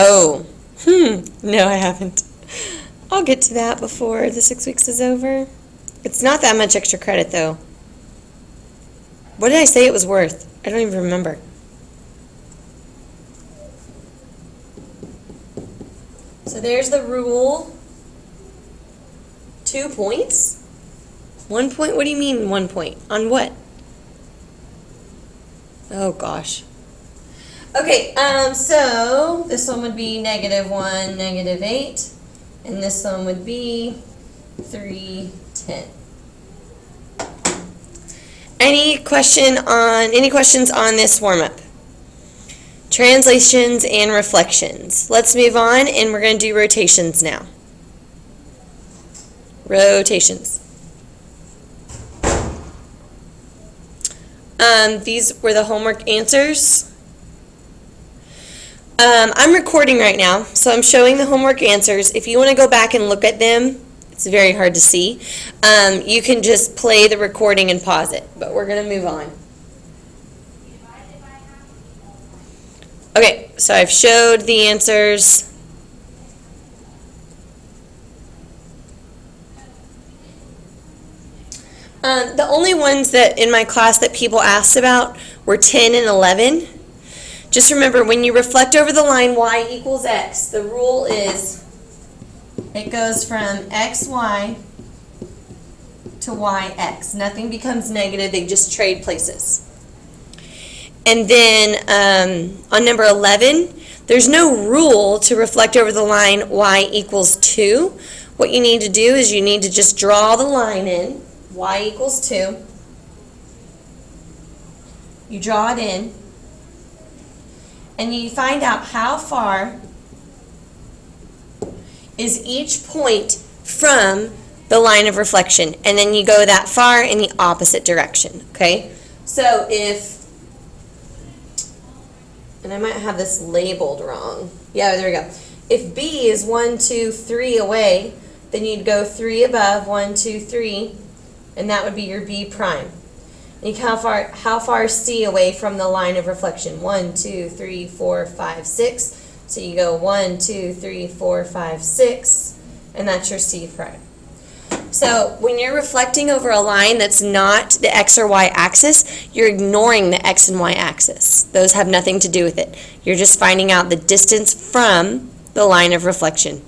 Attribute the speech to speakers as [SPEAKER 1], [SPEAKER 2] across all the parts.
[SPEAKER 1] Oh, no, I haven't. I'll get to that before the 6 weeks is over. It's not that much extra credit, though. What did I say it was worth? I don't even remember. So there's the rule. 2 points? 1 point? What do you mean 1 point? On what? Oh, gosh. Okay, so this one would be -1, -8. And this one would be 3, 10. Any questions on this warm-up? Translations and reflections. Let's move on, and we're going to do rotations now. Rotations. These were the homework answers. I'm recording right now, so I'm showing the homework answers. If you want to go back and look at them, it's very hard to see. You can just play the recording and pause it, but we're going to move on. Okay, so I've showed the answers. The only ones that in my class that people asked about were 10 and 11. Just remember, when you reflect over the line y equals x, the rule is it goes from xy to yx. Nothing becomes negative, they just trade places. And then on number 11, there's no rule to reflect over the line y equals 2. What you need to do is you need to just draw the line in, y equals 2. You draw it in, and you find out how far is each point from the line of reflection, and then you go that far in the opposite direction, okay? So if, and I might have this labeled wrong. Yeah, there we go. If B is 1, 2, 3 away, then you'd go 3 above, 1, 2, 3, and that would be your B prime. And how far is C away from the line of reflection? 1, 2, 3, 4, 5, 6. So you go 1, 2, 3, 4, 5, 6, and that's your C prime. So when you're reflecting over a line that's not the x or y axis, you're ignoring the x and y axis. Those have nothing to do with it. You're just finding out the distance from the line of reflection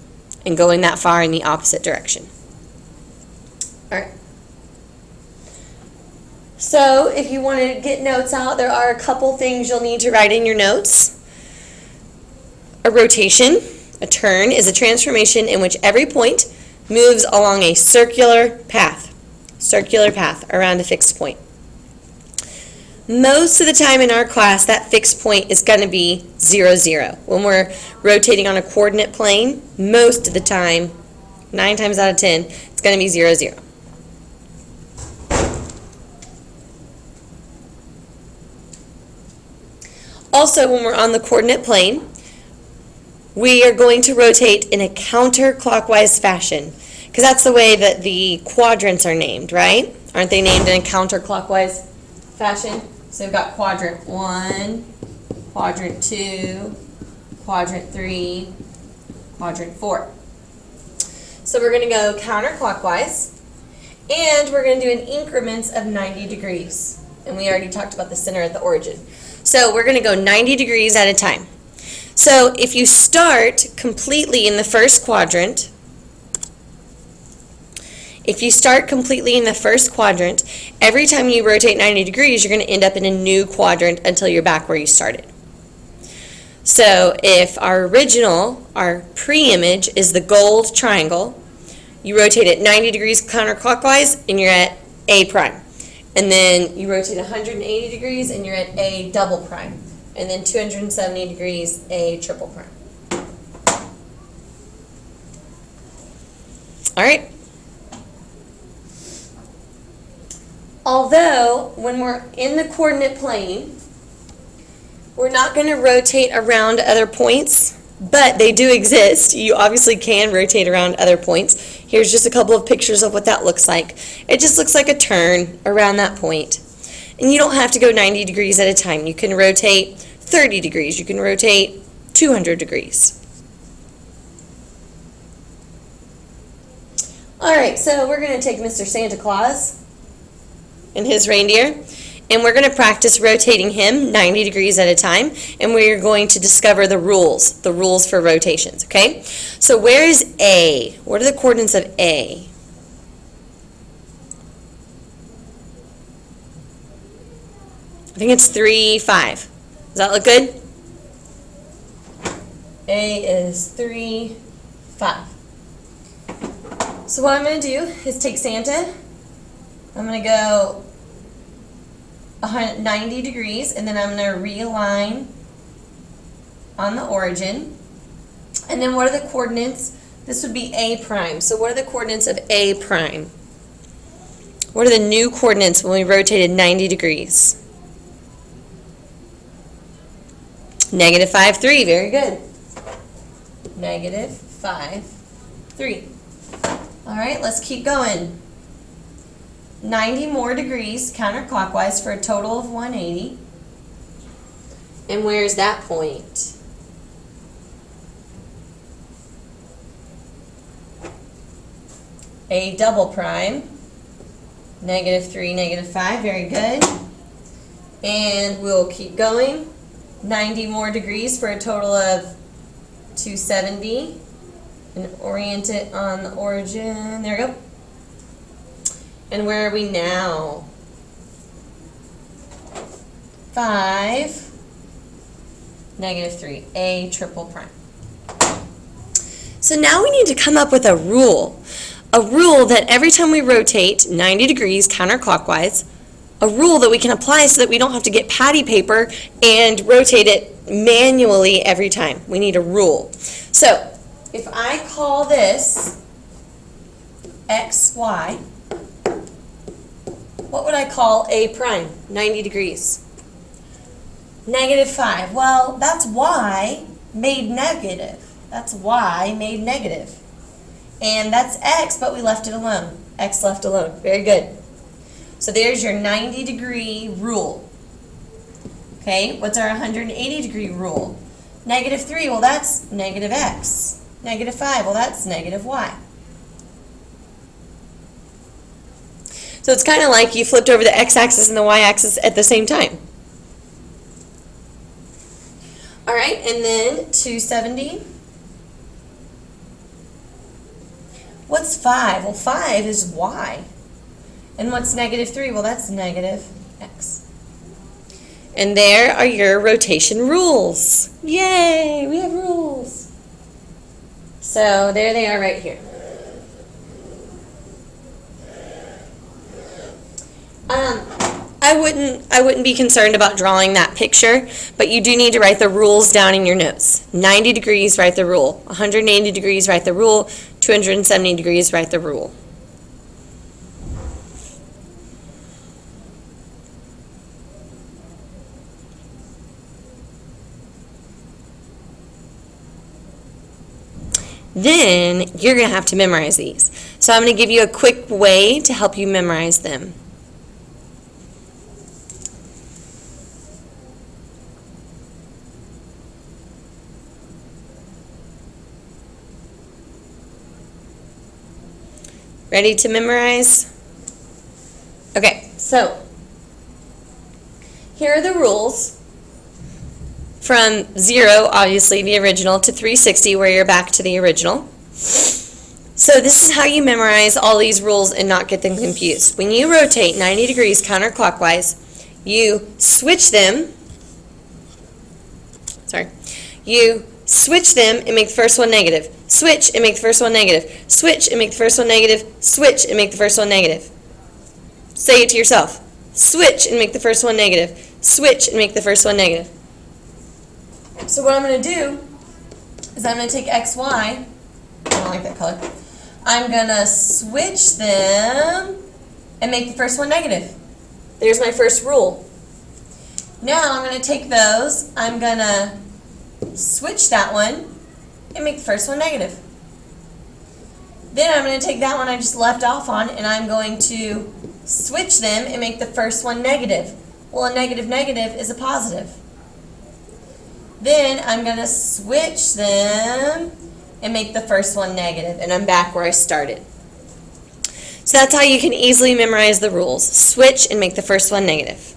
[SPEAKER 1] and going that far in the opposite direction. All right. So if you want to get notes out, there are a couple things you'll need to write in your notes. A rotation, a turn, is a transformation in which every point moves along a circular path around a fixed point. Most of the time in our class, that fixed point is going to be 0, 0. When we're rotating on a coordinate plane, most of the time, 9 times out of 10, it's going to be 0, 0. Also, when we're on the coordinate plane, we are going to rotate in a counterclockwise fashion, because that's the way that the quadrants are named, right? Aren't they named in a counterclockwise fashion? So we've got quadrant 1, quadrant 2, quadrant 3, quadrant 4. So we're going to go counterclockwise, and we're going to do in increments of 90 degrees. And we already talked about the center at the origin. So we're going to go 90 degrees at a time. So if you start completely in the first quadrant, every time you rotate 90 degrees, you're going to end up in a new quadrant until you're back where you started. So if our pre-image is the gold triangle, you rotate it 90 degrees counterclockwise and you're at A prime. And then you rotate 180 degrees and you're at A double prime. And then 270 degrees, A triple prime. All right. Although, when we're in the coordinate plane, we're not going to rotate around other points, but they do exist. You obviously can rotate around other points. Here's just a couple of pictures of what that looks like. It just looks like a turn around that point. And you don't have to go 90 degrees at a time. You can rotate 30 degrees. You can rotate 200 degrees. All right, so we're going to take Mr. Santa Claus and his reindeer, and we're going to practice rotating him 90 degrees at a time, and we're going to discover the rules for rotations, okay? So where is A? What are the coordinates of A? I think it's 3, 5. Does that look good? A is 3, 5. So what I'm going to do is take Santa. I'm going to go 90 degrees, and then I'm going to realign on the origin. And then what are the coordinates? This would be A prime. So what are the coordinates of A prime? What are the new coordinates when we rotated 90 degrees? Negative 5, 3. Very good. Negative 5, 3. All right, let's keep going. 90 more degrees counterclockwise for a total of 180. And where's that point? A double prime. Negative 3, negative 5. Very good. And we'll keep going. 90 more degrees for a total of 270. And orient it on the origin. There we go. And where are we now? 5, negative 3, A triple prime. So now we need to come up with a rule. A rule that every time we rotate 90 degrees counterclockwise, a rule that we can apply so that we don't have to get patty paper and rotate it manually every time. We need a rule. So if I call this X, Y, what would I call A prime? 90 degrees. Negative 5. Well, that's Y made negative. That's Y made negative. And that's X, but we left it alone. X left alone. Very good. So there's your 90 degree rule. Okay, what's our 180 degree rule? Negative 3, well that's negative X. Negative 5, well that's negative Y. So it's kind of like you flipped over the x-axis and the y-axis at the same time. All right, and then 270. What's 5? Well, 5 is y. And what's negative 3? Well, that's negative x. And there are your rotation rules. Yay, we have rules. So there they are right here. I wouldn't be concerned about drawing that picture, but you do need to write the rules down in your notes. 90 degrees, write the rule. 180 degrees, write the rule. 270 degrees, write the rule. Then you're going to have to memorize these. So I'm going to give you a quick way to help you memorize them. Ready to memorize? Okay, so here are the rules. From 0, obviously the original, to 360, where you're back to the original. So this is how you memorize all these rules and not get them confused. When you rotate 90 degrees counterclockwise, you switch them. You switch them and make the first one negative. Switch and make the first one negative. Switch and make the first one negative. Switch and make the first one negative. Say it to yourself. Switch and make the first one negative. Switch and make the first one negative. So what I'm going to do is I'm going to take X, Y. I don't like that color. I'm going to switch them and make the first one negative. There's my first rule. Now I'm going to take those. I'm going to switch that one and make the first one negative. Then I'm going to take that one I just left off on and I'm going to switch them and make the first one negative. Well, a negative negative is a positive. Then I'm going to switch them and make the first one negative, and I'm back where I started. So that's how you can easily memorize the rules. Switch and make the first one negative.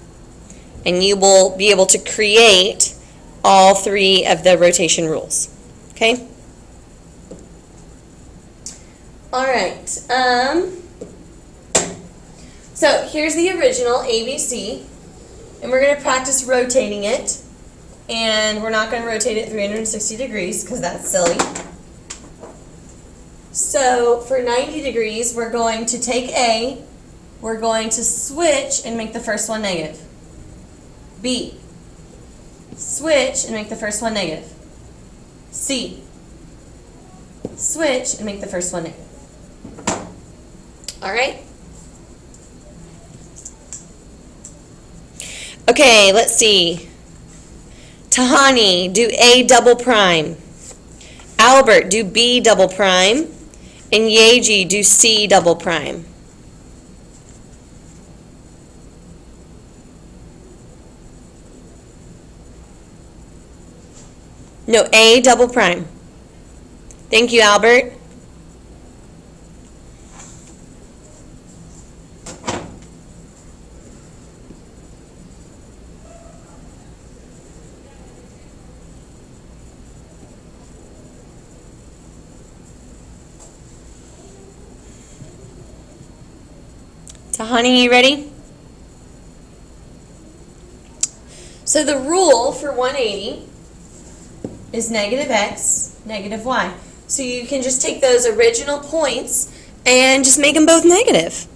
[SPEAKER 1] And you will be able to create all three of the rotation rules. Okay? All right. So here's the original ABC, and we're going to practice rotating it. And we're not going to rotate it 360 degrees because that's silly. So for 90 degrees, we're going to take A, we're going to switch and make the first one negative. B, switch and make the first one negative. C, switch and make the first one negative. All right? Okay, let's see. Tahani, do A double prime. Albert, do B double prime. And Yeji, do C double prime. No, A double prime. Thank you, Albert. Tahani, you ready? So the rule for 180 is negative x, negative y. So you can just take those original points and just make them both negative.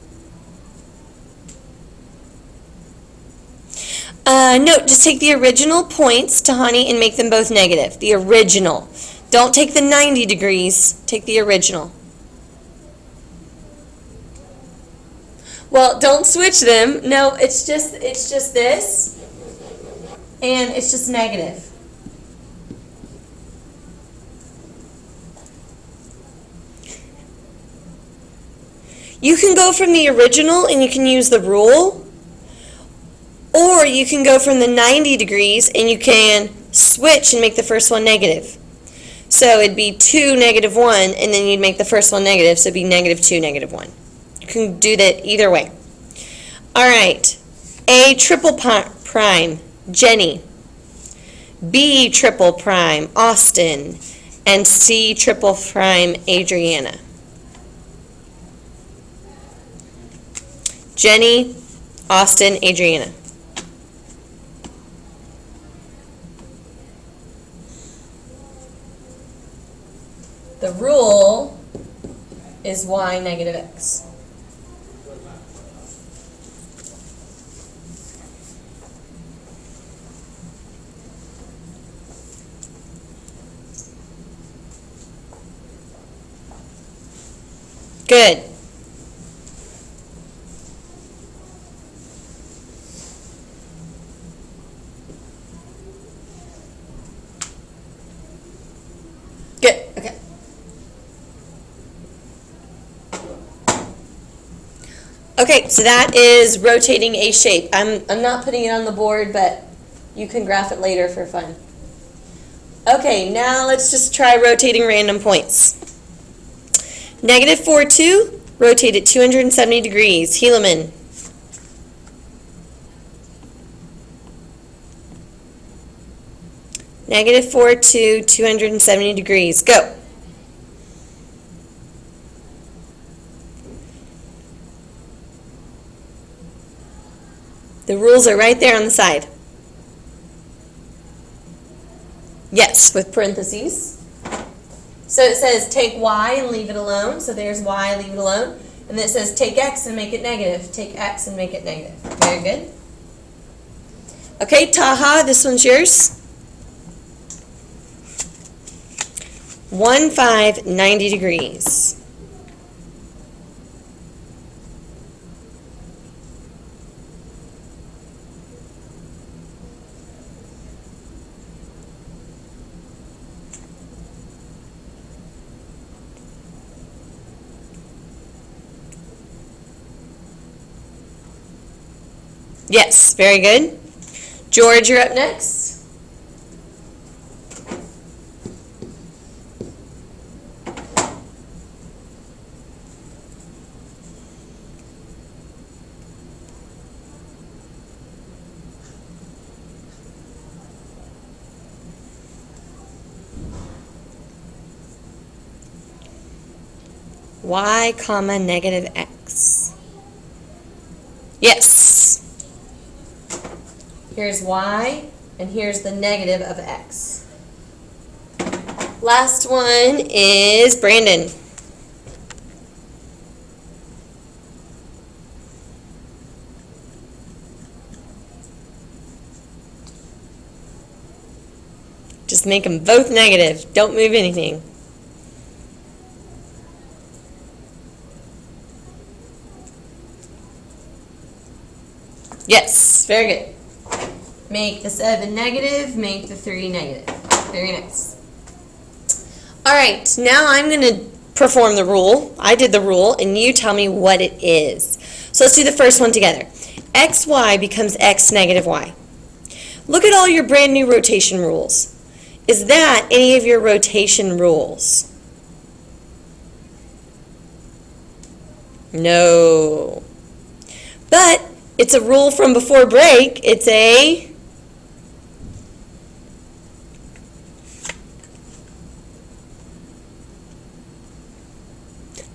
[SPEAKER 1] No, just take the original points, Tahani, and make them both negative. The original. Don't take the 90 degrees, take the original. Well, don't switch them. No, it's just this, and it's just negative. You can go from the original and you can use the rule, or you can go from the 90 degrees and you can switch and make the first one negative. So it'd be 2, negative 1, and then you'd make the first one negative, so it'd be negative 2, negative 1. You can do that either way. All right. A triple prime, Jenny. B triple prime, Austin. And C triple prime, Adriana. Jenny, Austin, Adriana. The rule is y negative x. Good. Good. Okay. Okay, so that is rotating a shape. I'm not putting it on the board, but you can graph it later for fun. Okay, now let's just try rotating random points. Negative 4, 2, rotate it 270 degrees. Helaman. Negative 4, 2, 270 degrees. Go. The rules are right there on the side. Yes, with parentheses. So it says take y and leave it alone. So there's y, leave it alone. And then it says take x and make it negative. Take x and make it negative. Very good. Okay, Taha, this one's yours. 1, 5, 90 degrees. Yes, very good. George, you're up next. y comma negative x. Yes. Here's y, and here's the negative of x. Last one is Brandon. Just make them both negative. Don't move anything. Yes, very good. Make the 7 negative, make the 3 negative. Very nice. All right, now I'm going to perform the rule. I did the rule, and you tell me what it is. So let's do the first one together. XY becomes X negative Y. Look at all your brand new rotation rules. Is that any of your rotation rules? No. But it's a rule from before break. It's a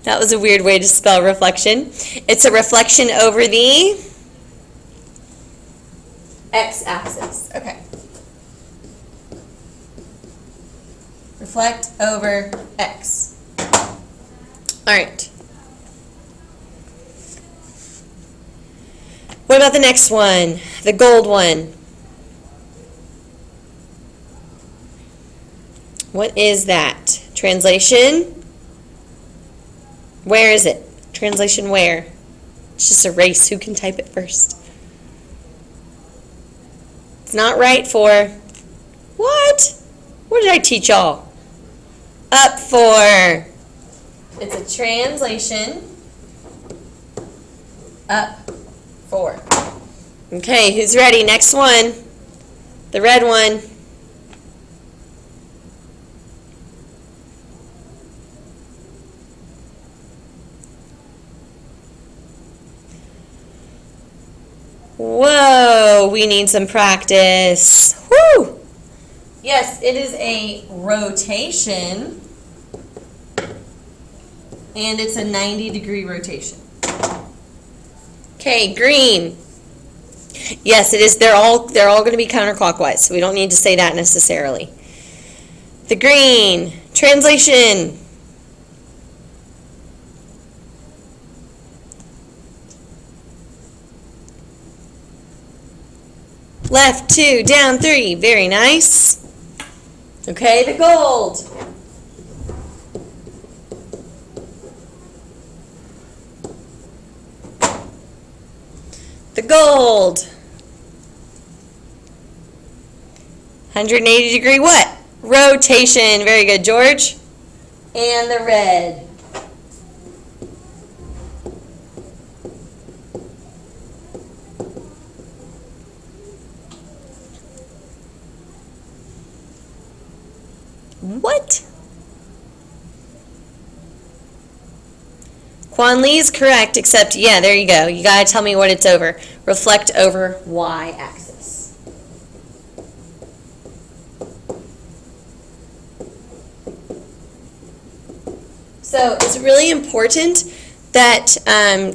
[SPEAKER 1] that was a weird way to spell reflection. It's a reflection over the x-axis. Okay. Reflect over x. All right. What about the next one? The gold one. What is that? Translation? Where is it? Translation where? It's just a race. Who can type it first? It's not right for what? What did I teach y'all? Up for. It's a translation. Up for. Okay, who's ready? Next one. The red one. Whoa, we need some practice. Woo! Yes, it is a rotation, and it's a 90-degree rotation. Okay, green. Yes, it is. They're all going to be counterclockwise, so we don't need to say that necessarily. The green. Translation. Left 2, down 3. Very nice. Okay, the gold. The gold. 180-degree what? Rotation. Very good, George. And the red. What? Quan Lee is correct, except, yeah, there you go. You got to tell me what it's over. Reflect over y-axis. So it's really important that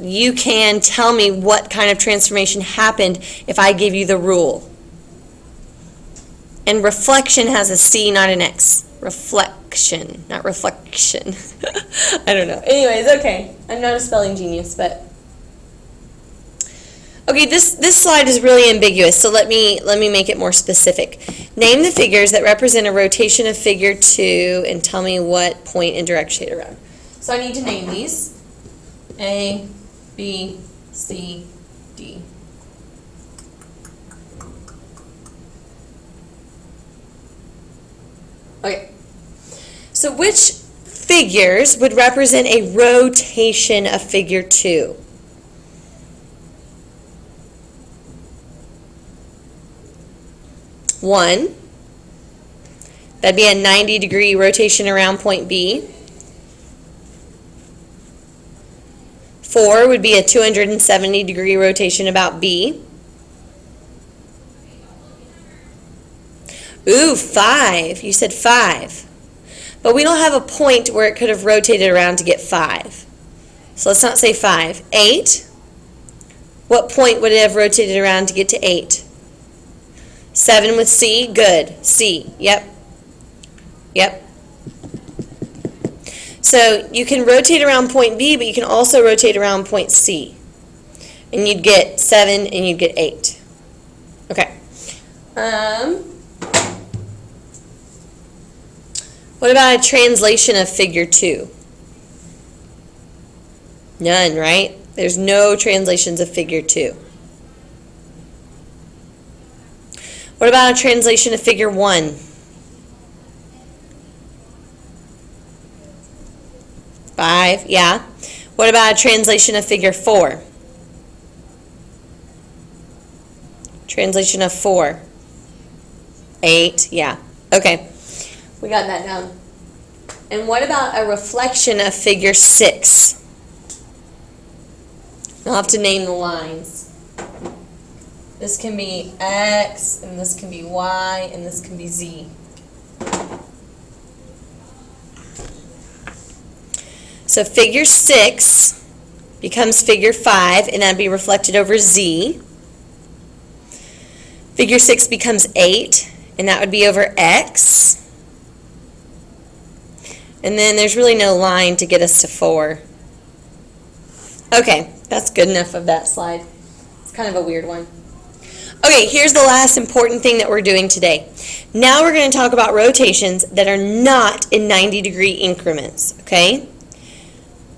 [SPEAKER 1] you can tell me what kind of transformation happened if I give you the rule. And reflection has a C, not an X. Reflection, not reflection. I don't know. Anyways, okay. I'm not a spelling genius, but okay. This slide is really ambiguous, so let me make it more specific. Name the figures that represent a rotation of figure 2, and tell me what point and direction it around. So I need to name these: A, B, C, D. Okay, so which figures would represent a rotation of figure 2? One, that'd be a 90-degree rotation around point B. 4 would be a 270-degree rotation about B. Ooh, 5. You said 5. But we don't have a point where it could have rotated around to get 5. So let's not say 5. 8. What point would it have rotated around to get to 8? 7 with C, good. C, yep. Yep. So you can rotate around point B, but you can also rotate around point C. And you'd get 7 and you'd get 8. Okay. What about a translation of figure 2? None, right? There's no translations of figure 2. What about a translation of figure 1? 5, yeah. What about a translation of figure 4? Translation of 4. 8, yeah. Okay, we got that down. And what about a reflection of figure 6? I'll have to name the lines. This can be X, and this can be Y, and this can be Z. So figure 6 becomes figure 5, and that'd be reflected over Z. Figure 6 becomes 8, and that would be over X. And then there's really no line to get us to 4. Okay, that's good enough of that slide. It's kind of a weird one. Okay, here's the last important thing that we're doing today. Now we're going to talk about rotations that are not in 90-degree increments, okay?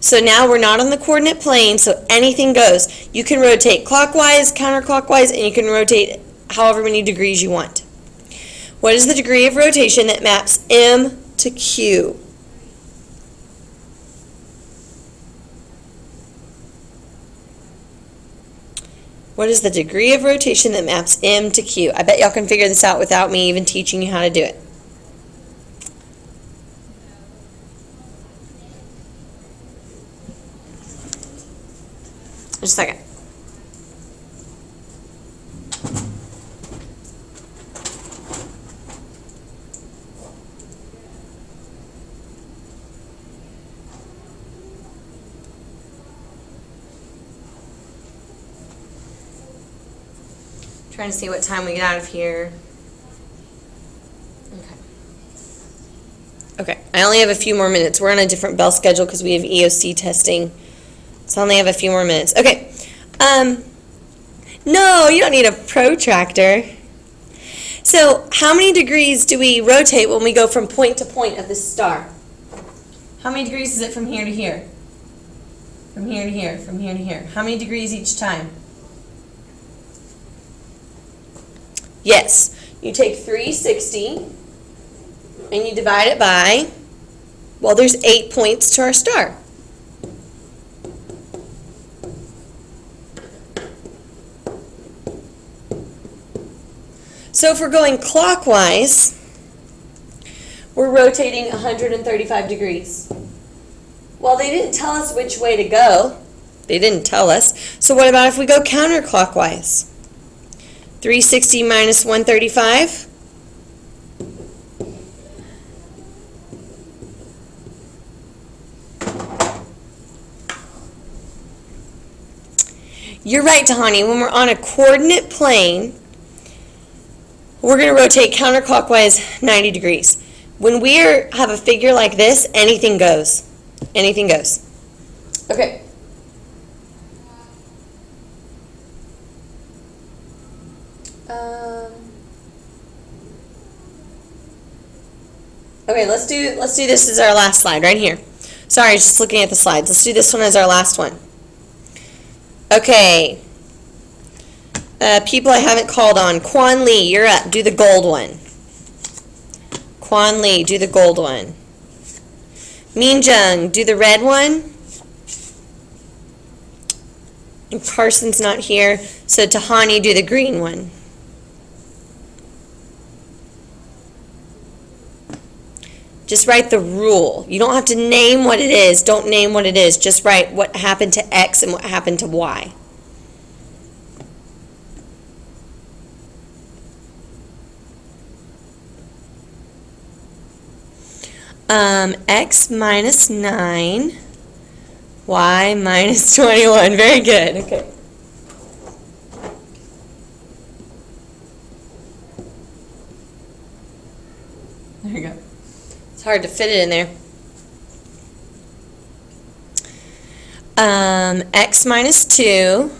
[SPEAKER 1] So now we're not on the coordinate plane, so anything goes. You can rotate clockwise, counterclockwise, and you can rotate however many degrees you want. What is the degree of rotation that maps M to Q? What is the degree of rotation that maps M to Q? I bet y'all can figure this out without me even teaching you how to do it. Just a second. Trying to see what time we get out of here. Okay. Okay, I only have a few more minutes. We're on a different bell schedule because we have EOC testing. So I only have a few more minutes. Okay. No, you don't need a protractor. So how many degrees do we rotate when we go from point to point of this star? How many degrees is it from here to here? From here to here, from here to here. How many degrees each time? Yes, you take 360 and you divide it by, well, there's 8 points to our star. So if we're going clockwise, we're rotating 135 degrees. Well, they didn't tell us which way to go. They didn't tell us. So what about if we go counterclockwise? 360 minus 135? You're right, Tahani. When we're on a coordinate plane, we're going to rotate counterclockwise 90 degrees. When we have a figure like this, anything goes. Anything goes. Okay. Okay, let's do this as our last slide right here. Sorry, just looking at the slides. Let's do this one as our last one. Okay. People I haven't called on. Quan Lee, you're up. Do the gold one. Quan Lee, do the gold one. Min Jung, do the red one. And Carson's not here, so Tahani, do the green one. Just write the rule. You don't have to name what it is. Don't name what it is. Just write what happened to X and what happened to Y. X minus 9, y minus 21. Very good. Okay. There you go. It's hard to fit it in there. X minus 2.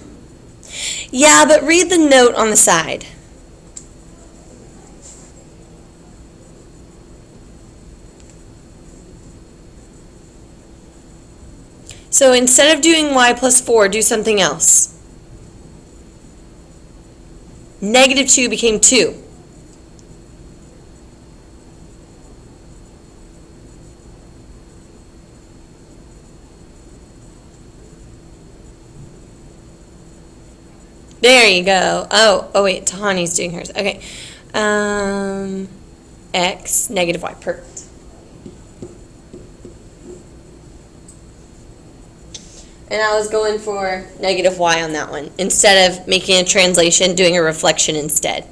[SPEAKER 1] Yeah, but read the note on the side. So instead of doing y plus 4, do something else. Negative 2 became 2. There you go. Oh wait, Tahani's doing hers. Okay. X, negative y. Perfect. And I was going for negative y on that one. Instead of making a translation, doing a reflection instead.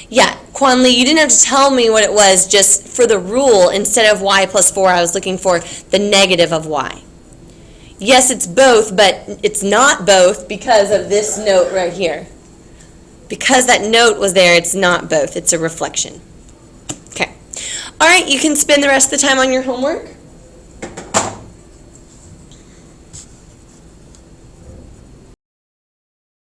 [SPEAKER 1] Yeah, Quan Lee, you didn't have to tell me what it was. Just for the rule, instead of y plus 4, I was looking for the negative of y. Yes, it's both, but it's not both because of this note right here. Because that note was there, it's not both. It's a reflection. Okay. All right, you can spend the rest of the time on your homework.